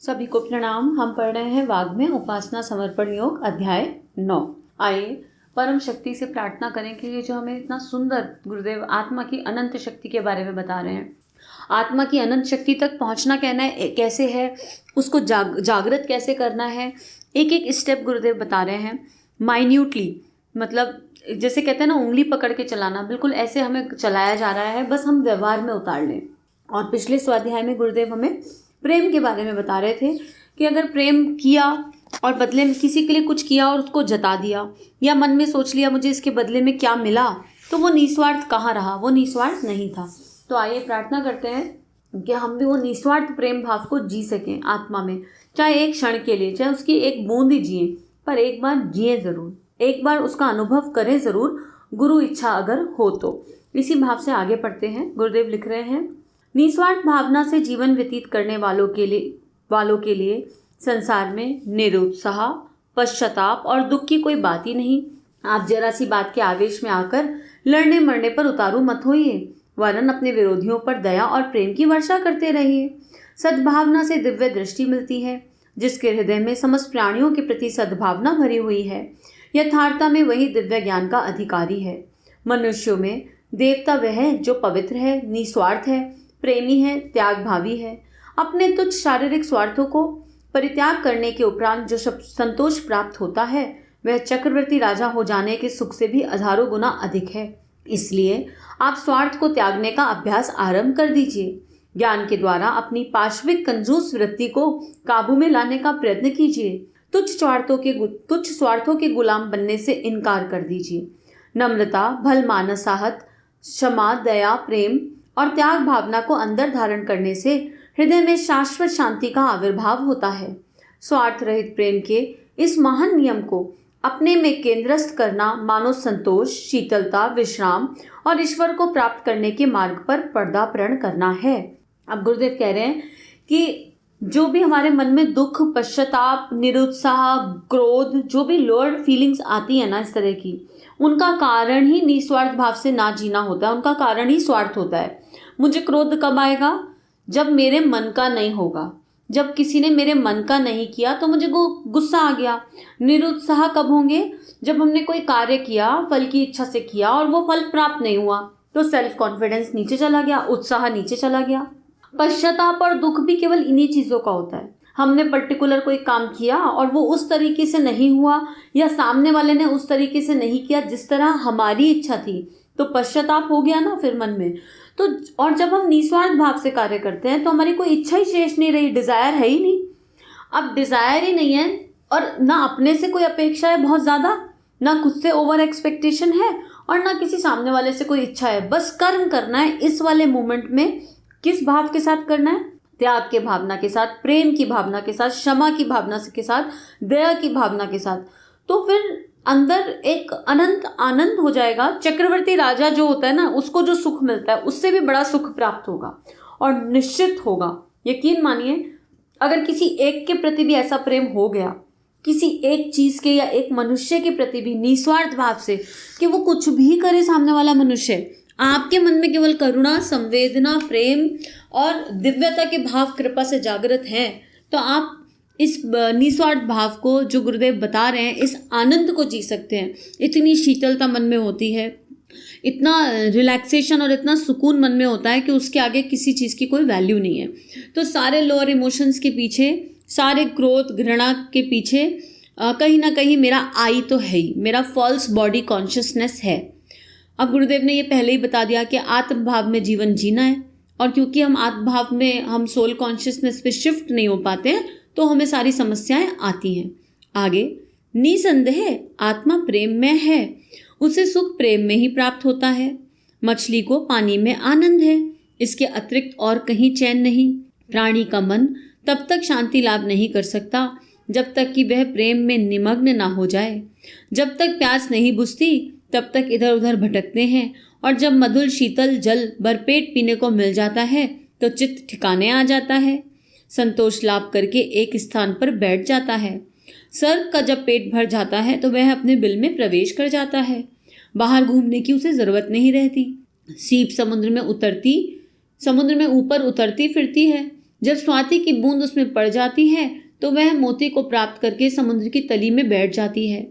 सभी को प्रणाम। हम पढ़ रहे हैं वाग्मय उपासना समर्पण योग अध्याय 9। आइए परम शक्ति से प्रार्थना करें कि ये जो हमें इतना सुंदर गुरुदेव आत्मा की अनंत शक्ति के बारे में बता रहे हैं, आत्मा की अनंत शक्ति तक पहुंचना कैसे है, उसको जागृत कैसे करना है, एक एक स्टेप गुरुदेव बता रहे हैं माइन्यूटली। मतलब जैसे कहते हैं ना, उंगली पकड़ के चलाना, बिल्कुल ऐसे हमें चलाया जा रहा है, बस हम व्यवहार में उतार लें। और पिछले स्वाध्याय में गुरुदेव हमें प्रेम के बारे में बता रहे थे कि अगर प्रेम किया और बदले में किसी के लिए कुछ किया और उसको जता दिया या मन में सोच लिया मुझे इसके बदले में क्या मिला, तो वो निस्वार्थ कहाँ रहा, वो निस्वार्थ नहीं था। तो आइए प्रार्थना करते हैं कि हम भी वो निस्वार्थ प्रेम भाव को जी सकें आत्मा में, चाहे एक क्षण के लिए, चाहे उसकी एक बूंद ही जिए, पर एक बार जिए ज़रूर, एक बार उसका अनुभव करें ज़रूर, गुरु इच्छा अगर हो तो। इसी भाव से आगे पढ़ते हैं। गुरुदेव लिख रहे हैं, निस्वार्थ भावना से जीवन व्यतीत करने वालों के लिए संसार में निरुत्साह, पश्चाताप और दुख की कोई बात ही नहीं। आप जरा सी बात के आवेश में आकर लड़ने मरने पर उतारू मत होइए, वरन अपने विरोधियों पर दया और प्रेम की वर्षा करते रहिए। सद्भावना से दिव्य दृष्टि मिलती है। जिसके हृदय में समस्त प्राणियों के प्रति सद्भावना भरी हुई है, यथार्थता में वही दिव्य ज्ञान का अधिकारी है। मनुष्यों में देवता वह है जो पवित्र है, निस्वार्थ है, प्रेमी है, त्याग भावी है। अपने तुच्छ शारीरिक स्वार्थों को परित्याग करने के उपरांत जो संतोष प्राप्त होता है, वह चक्रवर्ती राजा हो जाने के सुख से भी हजारों गुना अधिक है। इसलिए आप स्वार्थ को त्यागने का अभ्यास आरंभ कर दीजिए। ज्ञान के द्वारा अपनी पाश्विक कंजूस वृत्ति को काबू में लाने का प्रयत्न कीजिए। तुच्छ स्वार्थों के गुलाम बनने से इनकार कर दीजिए। नम्रता, भलमानसाहत, क्षमा, दया, प्रेम और त्याग भावना को अंदर धारण करने से हृदय में शाश्वत शांति का आविर्भाव होता है। स्वार्थ रहित प्रेम के इस महान नियम को अपने में केंद्रस्थ करना मानो संतोष, शीतलता, विश्राम और ईश्वर को प्राप्त करने के मार्ग पर पदार्पण करना है। अब गुरुदेव कह रहे हैं कि जो भी हमारे मन में दुख, पश्चाताप, निरुत्साह, क्रोध, जो भी लोअर फीलिंग्स आती है ना इस तरह की, उनका कारण ही निस्वार्थ भाव से ना जीना होता है, उनका कारण ही स्वार्थ होता है। मुझे क्रोध कब आएगा? जब मेरे मन का नहीं होगा, जब किसी ने मेरे मन का नहीं किया तो मुझे गुस्सा आ गया। निरुत्साह कब होंगे? जब हमने कोई कार्य किया, फल की इच्छा से किया और वो फल प्राप्त नहीं हुआ, तो सेल्फ कॉन्फिडेंस नीचे चला गया, उत्साह नीचे चला गया। पश्चाताप और दुख भी केवल इन्हीं चीज़ों का होता है। हमने पर्टिकुलर कोई काम किया और वो उस तरीके से नहीं हुआ या सामने वाले ने उस तरीके से नहीं किया जिस तरह हमारी इच्छा थी, तो पश्चाताप हो गया ना फिर मन में। तो और जब हम निस्वार्थ भाव से कार्य करते हैं तो हमारी कोई इच्छा ही शेष नहीं रही, डिज़ायर है ही नहीं। अब डिज़ायर ही नहीं है और ना अपने से कोई अपेक्षा है बहुत ज़्यादा, ना खुद से ओवर एक्सपेक्टेशन है और ना किसी सामने वाले से कोई इच्छा है। बस कर्म करना है इस वाले मोमेंट में। किस भाव के साथ करना है? त्याग के भावना के साथ, प्रेम की भावना के साथ, क्षमा की भावना के साथ, दया की भावना के साथ। तो फिर अंदर एक अनंत आनंद हो जाएगा। चक्रवर्ती राजा जो होता है ना, उसको जो सुख मिलता है उससे भी बड़ा सुख प्राप्त होगा और निश्चित होगा। यकीन मानिए, अगर किसी एक के प्रति भी ऐसा प्रेम हो गया, किसी एक चीज़ के या एक मनुष्य के प्रति भी निस्वार्थ भाव से, कि वो कुछ भी करे सामने वाला मनुष्य, आपके मन में केवल करुणा, संवेदना, प्रेम और दिव्यता के भाव कृपा से जागृत हैं, तो आप इस निस्वार्थ भाव को जो गुरुदेव बता रहे हैं, इस आनंद को जी सकते हैं। इतनी शीतलता मन में होती है, इतना रिलैक्सेशन और इतना सुकून मन में होता है कि उसके आगे किसी चीज़ की कोई वैल्यू नहीं है। तो सारे लोअर इमोशंस के पीछे, सारे क्रोध, घृणा के पीछे कहीं ना कहीं मेरा आई तो है ही, मेरा फॉल्स बॉडी कॉन्शियसनेस है। अब गुरुदेव ने ये पहले ही बता दिया कि आत्मभाव में जीवन जीना है, और क्योंकि हम आत्मभाव में, हम सोल कॉन्शियसनेस पे शिफ्ट नहीं हो पाते हैं, तो हमें सारी समस्याएं आती हैं। आगे, निसंदेह आत्मा प्रेम में है, उसे सुख प्रेम में ही प्राप्त होता है। मछली को पानी में आनंद है, इसके अतिरिक्त और कहीं चैन नहीं। प्राणी का मन तब तक शांति लाभ नहीं कर सकता जब तक कि वह प्रेम में निमग्न ना हो जाए। जब तक प्यास नहीं बुझती तब तक इधर उधर भटकते हैं, और जब मधुर शीतल जल भरपेट पीने को मिल जाता है तो चित्त ठिकाने आ जाता है, संतोष लाभ करके एक स्थान पर बैठ जाता है। सर्प का जब पेट भर जाता है तो वह अपने बिल में प्रवेश कर जाता है, बाहर घूमने की उसे जरूरत नहीं रहती। सीप समुद्र में ऊपर उतरती फिरती है, जब स्वाति की बूंद उसमें पड़ जाती है तो वह मोती को प्राप्त करके समुद्र की तली में बैठ जाती है।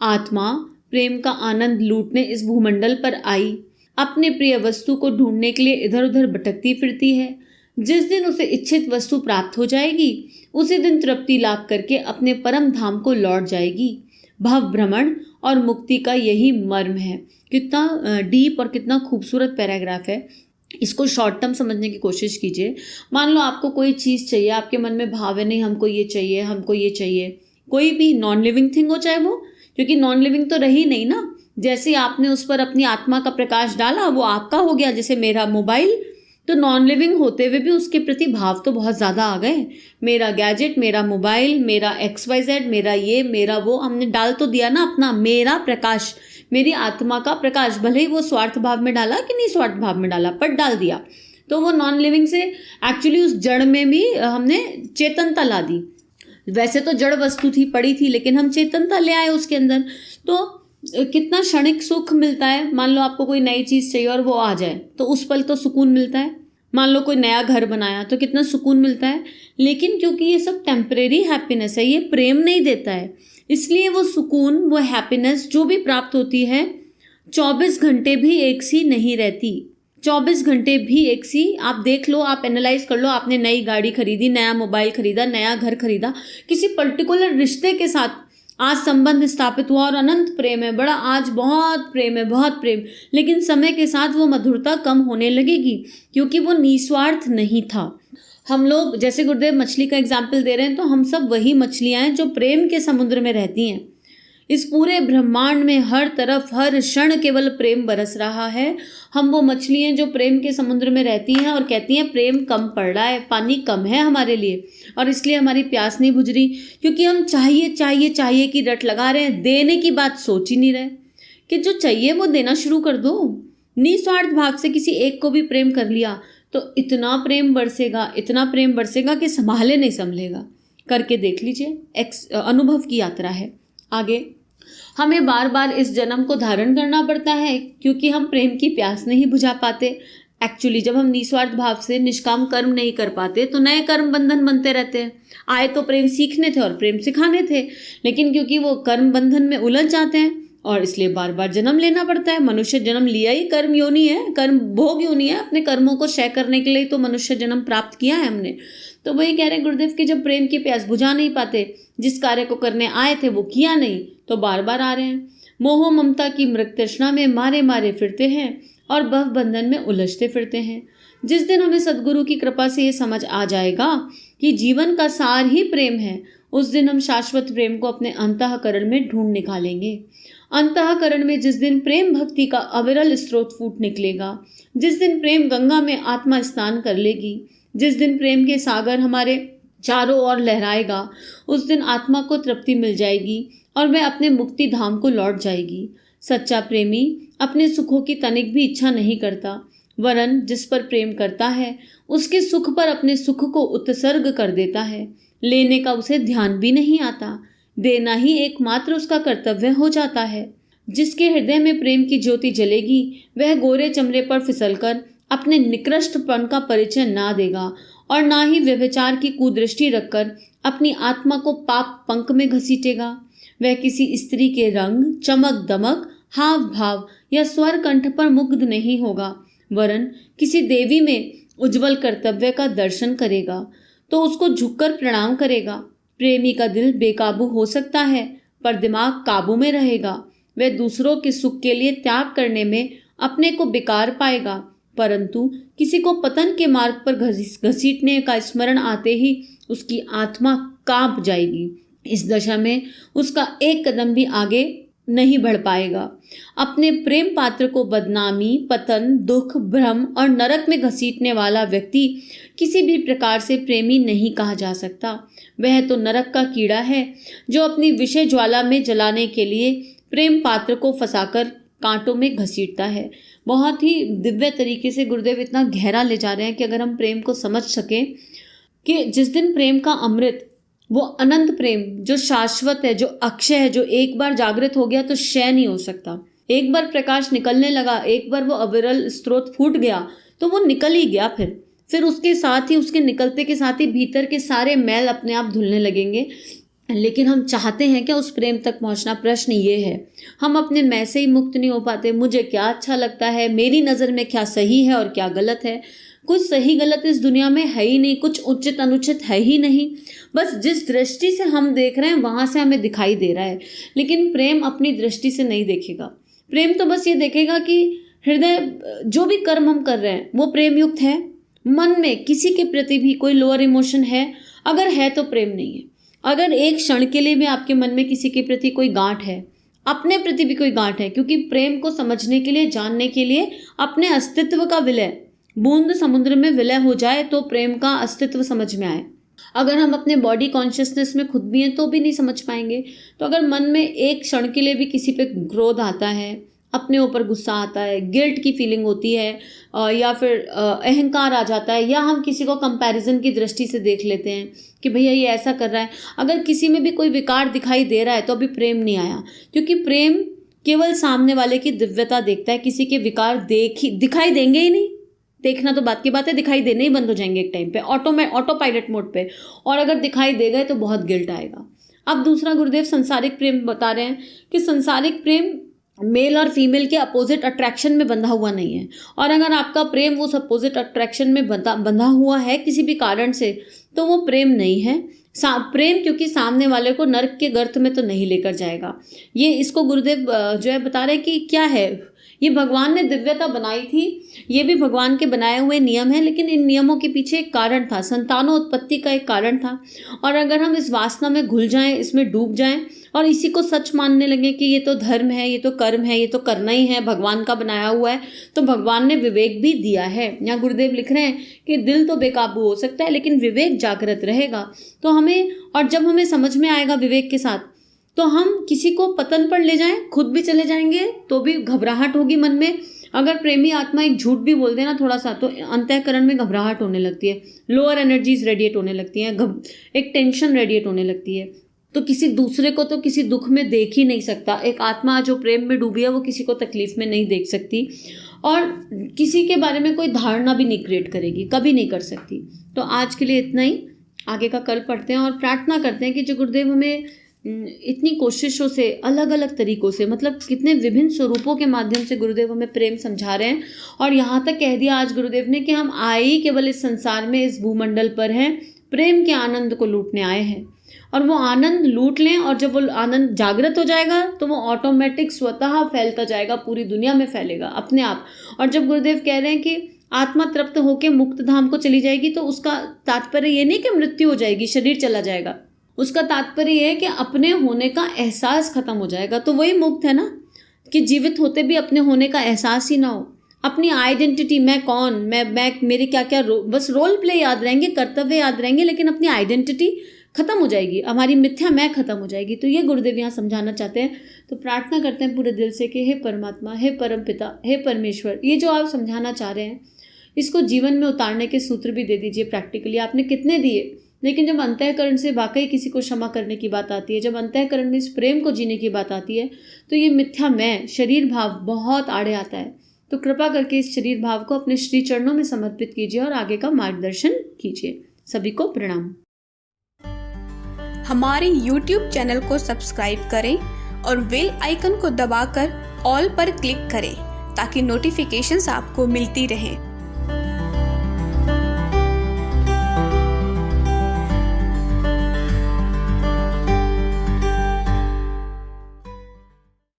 आत्मा प्रेम का आनंद लूटने इस भूमंडल पर आई, अपने प्रिय वस्तु को ढूंढने के लिए इधर उधर भटकती फिरती है। जिस दिन उसे इच्छित वस्तु प्राप्त हो जाएगी उसी दिन तृप्ति लाभ करके अपने परम धाम को लौट जाएगी। भव भ्रमण और मुक्ति का यही मर्म है। कितना डीप और कितना खूबसूरत पैराग्राफ है। इसको शॉर्ट टर्म समझने की कोशिश कीजिए। मान लो आपको कोई चीज़ चाहिए, आपके मन में भाव है नहीं हमको ये चाहिए, हमको ये चाहिए, कोई भी नॉन लिविंग थिंग हो चाहे वो, क्योंकि नॉन लिविंग तो रही नहीं ना। जैसे आपने उस पर अपनी आत्मा का प्रकाश डाला वो आपका हो गया। जैसे मेरा मोबाइल, तो नॉन लिविंग होते हुए भी उसके प्रति भाव तो बहुत ज़्यादा आ गए। मेरा गैजेट, मेरा मोबाइल, मेरा XYZ, मेरा ये, मेरा वो, हमने डाल तो दिया ना अपना। मेरा प्रकाश, मेरी आत्मा का प्रकाश, भले ही वो स्वार्थ भाव में डाला कि नहीं स्वार्थ भाव में डाला, पर डाल दिया। तो वो नॉन लिविंग से एक्चुअली उस जड़ में भी हमने चेतनता ला दी। वैसे तो जड़ वस्तु थी, पड़ी थी, लेकिन हम चेतनता ले आए उसके अंदर। तो कितना क्षणिक सुख मिलता है। मान लो आपको कोई नई चीज़ चाहिए और वो आ जाए तो उस पल तो सुकून मिलता है। मान लो कोई नया घर बनाया तो कितना सुकून मिलता है। लेकिन क्योंकि ये सब टेम्परेरी हैप्पीनेस है, ये प्रेम नहीं देता है, इसलिए वो सुकून, वो हैप्पीनेस जो भी प्राप्त होती है 24 घंटे भी एक सी नहीं रहती। 24 घंटे भी एक सी, आप देख लो, आप एनालाइज कर लो। आपने नई गाड़ी खरीदी, नया मोबाइल खरीदा, नया घर खरीदा, किसी पर्टिकुलर रिश्ते के साथ आज संबंध स्थापित हुआ और अनंत प्रेम है, बड़ा आज बहुत प्रेम है, बहुत प्रेम। लेकिन समय के साथ वो मधुरता कम होने लगेगी क्योंकि वो निस्वार्थ नहीं था। हम लोग जैसे गुरुदेव मछली का एग्जाम्पल दे रहे हैं, तो हम सब वही मछलियां हैं जो प्रेम के समुद्र में रहती हैं। इस पूरे ब्रह्मांड में हर तरफ हर क्षण केवल प्रेम बरस रहा है। हम वो मछली हैं जो प्रेम के समुद्र में रहती हैं और कहती हैं प्रेम कम पड़ रहा है, पानी कम है हमारे लिए, और इसलिए हमारी प्यास नहीं बुझ रही। क्योंकि हम चाहिए चाहिए चाहिए की रट लगा रहे हैं, देने की बात सोच ही नहीं रहे कि जो चाहिए वो देना शुरू कर दो। निस्वार्थ भाव से किसी एक को भी प्रेम कर लिया तो इतना प्रेम बरसेगा, इतना प्रेम बरसेगा कि संभाले नहीं संभलेगा। करके देख लीजिए, अनुभव की यात्रा है। आगे हमें बार बार इस जन्म को धारण करना पड़ता है क्योंकि हम प्रेम की प्यास नहीं बुझा पाते। एक्चुअली जब हम निस्वार्थ भाव से निष्काम कर्म नहीं कर पाते तो नए कर्म बंधन बनते रहते हैं। आए तो प्रेम सीखने थे और प्रेम सिखाने थे, लेकिन क्योंकि वो कर्म बंधन में उलझ जाते हैं और इसलिए बार बार जन्म लेना पड़ता है। मनुष्य जन्म लिया ही कर्म योनि है, कर्म भोग योनि है। अपने कर्मों को क्षय करने के लिए तो मनुष्य जन्म प्राप्त किया है हमने। तो वही कह रहे हैं गुरुदेव कि जब प्रेम की प्यास बुझा नहीं पाते, जिस कार्य को करने आए थे वो किया नहीं, तो बार बार आ रहे हैं। मोह ममता की मृग तृष्णा में मारे मारे फिरते हैं और भव बंधन में उलझते फिरते हैं। जिस दिन हमें सद्गुरु की कृपा से ये समझ आ जाएगा कि जीवन का सार ही प्रेम है, उस दिन हम शाश्वत प्रेम को अपने अंतःकरण में ढूंढ निकालेंगे। अंतःकरण में जिस दिन प्रेम भक्ति का अविरल स्रोत फूट निकलेगा, जिस दिन प्रेम गंगा में आत्मा स्नान कर लेगी, जिस दिन प्रेम के सागर हमारे चारों ओर लहराएगा, उस दिन आत्मा को तृप्ति मिल जाएगी और वह अपने मुक्ति धाम को लौट जाएगी। सच्चा प्रेमी अपने सुखों की तनिक भी इच्छा नहीं करता, वरन जिस पर प्रेम करता है उसके सुख पर अपने सुख को उत्सर्ग कर देता है। लेने का उसे ध्यान भी नहीं आता, देना ही एकमात्र उसका कर्तव्य हो जाता है। जिसके हृदय में प्रेम की ज्योति जलेगी वह गोरे चमड़े पर फिसलकर अपने निकृष्टपन का परिचय ना देगा और ना ही व्यभिचार की कुदृष्टि रखकर अपनी आत्मा को पाप पंख में घसीटेगा। वह किसी स्त्री के रंग, चमक दमक, हाव भाव या स्वर कंठ पर मुग्ध नहीं होगा, वरन किसी देवी में उज्जवल कर्तव्य का दर्शन करेगा तो उसको झुककर प्रणाम करेगा। प्रेमी का दिल बेकाबू हो सकता है पर दिमाग काबू में रहेगा। वह दूसरों के सुख के लिए त्याग करने में अपने को बेकार पाएगा, परंतु किसी को पतन के मार्ग पर घसीटने का स्मरण आते ही उसकी आत्मा कांप जाएगी। इस दशा में उसका एक कदम भी आगे नहीं बढ़ पाएगा। अपने प्रेम पात्र को बदनामी, पतन, दुख, भ्रम और नरक में घसीटने वाला व्यक्ति किसी भी प्रकार से प्रेमी नहीं कहा जा सकता। वह तो नरक का कीड़ा है जो अपनी विषय ज्वाला में जलाने के लिए प्रेम पात्र को फंसाकर कांटों में घसीटता है। बहुत ही दिव्य तरीके से गुरुदेव इतना गहरा ले जा रहे हैं कि अगर हम प्रेम को समझ सकें कि जिस दिन प्रेम का अमृत, वो अनंत प्रेम जो शाश्वत है, जो अक्षय है, जो एक बार जागृत हो गया तो क्षय नहीं हो सकता। एक बार प्रकाश निकलने लगा, एक बार वो अविरल स्रोत फूट गया तो वो निकल ही गया, फिर फिर उसके साथ ही, उसके निकलते के साथ ही भीतर के सारे मैल अपने आप धुलने लगेंगे। लेकिन हम चाहते हैं क्या उस प्रेम तक पहुंचना? प्रश्न ये है। हम अपने मैं से ही मुक्त नहीं हो पाते। मुझे क्या अच्छा लगता है, मेरी नज़र में क्या सही है और क्या गलत है। कुछ सही गलत इस दुनिया में है ही नहीं, कुछ उचित अनुचित है ही नहीं। बस जिस दृष्टि से हम देख रहे हैं वहाँ से हमें दिखाई दे रहा है। लेकिन प्रेम अपनी दृष्टि से नहीं देखेगा। प्रेम तो बस ये देखेगा कि हृदय, जो भी कर्म हम कर रहे हैं वो प्रेम युक्त है। मन में किसी के प्रति भी कोई लोअर इमोशन है, अगर है तो प्रेम नहीं है। अगर एक क्षण के लिए भी आपके मन में किसी के प्रति कोई गांठ है, अपने प्रति भी कोई गांठ है, क्योंकि प्रेम को समझने के लिए, जानने के लिए अपने अस्तित्व का विलय, बूंद समुद्र में विलय हो जाए तो प्रेम का अस्तित्व समझ में आए। अगर हम अपने बॉडी कॉन्शियसनेस में खुद भी हैं तो भी नहीं समझ पाएंगे। तो अगर मन में एक क्षण के लिए भी किसी पे क्रोध आता है, अपने ऊपर गुस्सा आता है, गिल्ट की फीलिंग होती है, या फिर अहंकार आ जाता है, या हम किसी को कंपैरिजन की दृष्टि से देख लेते हैं कि भैया ये ऐसा कर रहा है, अगर किसी में भी कोई विकार दिखाई दे रहा है तो अभी प्रेम नहीं आया। क्योंकि प्रेम केवल सामने वाले की दिव्यता देखता है, किसी के विकार दिखाई देंगे ही नहीं। देखना तो बात की बात है, दिखाई देने ही बंद हो जाएंगे एक टाइम पे, ऑटो पायलट मोड पे। और अगर दिखाई दे गए तो बहुत गिल्ट आएगा। अब दूसरा गुरुदेव संसारिक प्रेम बता रहे हैं कि संसारिक प्रेम मेल और फीमेल के अपोजिट अट्रैक्शन में बंधा हुआ नहीं है। और अगर आपका प्रेम उस अपोजिट अट्रैक्शन में बंधा हुआ है किसी भी कारण से, तो वो प्रेम नहीं है। प्रेम क्योंकि सामने वाले को नरक के गर्त में तो नहीं लेकर जाएगा। ये इसको गुरुदेव जो है बता रहे हैं कि क्या है, ये भगवान ने दिव्यता बनाई थी, ये भी भगवान के बनाए हुए नियम हैं, लेकिन इन नियमों के पीछे एक कारण था, संतानोत्पत्ति का एक कारण था। और अगर हम इस वासना में घुल जाएं, इसमें डूब जाएं और इसी को सच मानने लगे कि ये तो धर्म है, ये तो कर्म है, ये तो करना ही है, भगवान का बनाया हुआ है, तो भगवान ने विवेक भी दिया है। यहाँ गुरुदेव लिख रहे हैं कि दिल तो बेकाबू हो सकता है लेकिन विवेक जागृत रहेगा। तो हमें, और जब हमें समझ में आएगा विवेक के साथ, तो हम किसी को पतन पर ले जाएं, खुद भी चले जाएंगे तो भी घबराहट होगी मन में। अगर प्रेमी आत्मा एक झूठ भी बोल देना थोड़ा सा, तो अंतःकरण में घबराहट होने लगती है, लोअर एनर्जीज रेडिएट होने लगती हैं, एक टेंशन रेडिएट होने लगती है। तो किसी दूसरे को तो किसी दुख में देख ही नहीं सकता। एक आत्मा जो प्रेम में डूबी है वो किसी को तकलीफ में नहीं देख सकती, और किसी के बारे में कोई धारणा भी नहीं क्रिएट करेगी, कभी नहीं कर सकती। तो आज के लिए इतना ही, आगे का कल पढ़ते हैं। और प्रार्थना करते हैं कि जो गुरुदेव हमें इतनी कोशिशों से, अलग अलग तरीकों से, मतलब कितने विभिन्न स्वरूपों के माध्यम से गुरुदेव हमें प्रेम समझा रहे हैं। और यहाँ तक कह दिया आज गुरुदेव ने कि हम आए ही केवल इस संसार में, इस भूमंडल पर हैं, प्रेम के आनंद को लूटने आए हैं। और वो आनंद लूट लें, और जब वो आनंद जागृत हो जाएगा तो वो ऑटोमेटिक स्वतः फैलता जाएगा, पूरी दुनिया में फैलेगा अपने आप। और जब गुरुदेव कह रहे हैं कि आत्मा तृप्त होकर मुक्त धाम को चली जाएगी, तो उसका तात्पर्य ये नहीं कि मृत्यु हो जाएगी, शरीर चला जाएगा। उसका तात्पर्य यह है कि अपने होने का एहसास खत्म हो जाएगा। तो वही मुक्त है ना, कि जीवित होते भी अपने होने का एहसास ही ना हो। अपनी आइडेंटिटी, मैं कौन, मैं मेरे क्या क्या बस रोल प्ले याद रहेंगे, कर्तव्य याद रहेंगे, लेकिन अपनी आइडेंटिटी खत्म हो जाएगी, हमारी मिथ्या मैं खत्म हो जाएगी। तो ये गुरुदेव यहाँ समझाना चाहते हैं। तो प्रार्थना करते हैं पूरे दिल से कि हे परमात्मा, हे परम पिता, हे परमेश्वर, ये जो आप समझाना चाह रहे हैं इसको जीवन में उतारने के सूत्र भी दे दीजिए। प्रैक्टिकली आपने कितने दिए, लेकिन जब अंतःकरण से वाकई किसी को क्षमा करने की बात आती है, जब अंतःकरण में इस प्रेम को जीने की बात आती है, तो ये मिथ्या मैं, शरीर भाव बहुत आड़े आता है। तो कृपा करके इस शरीर भाव को अपने श्री चरणों में समर्पित कीजिए और आगे का मार्गदर्शन कीजिए। सभी को प्रणाम। हमारे YouTube चैनल को सब्सक्राइब करें और बेल आइकन को दबाकर ऑल पर क्लिक करें ताकि नोटिफिकेशंस आपको मिलती रहें।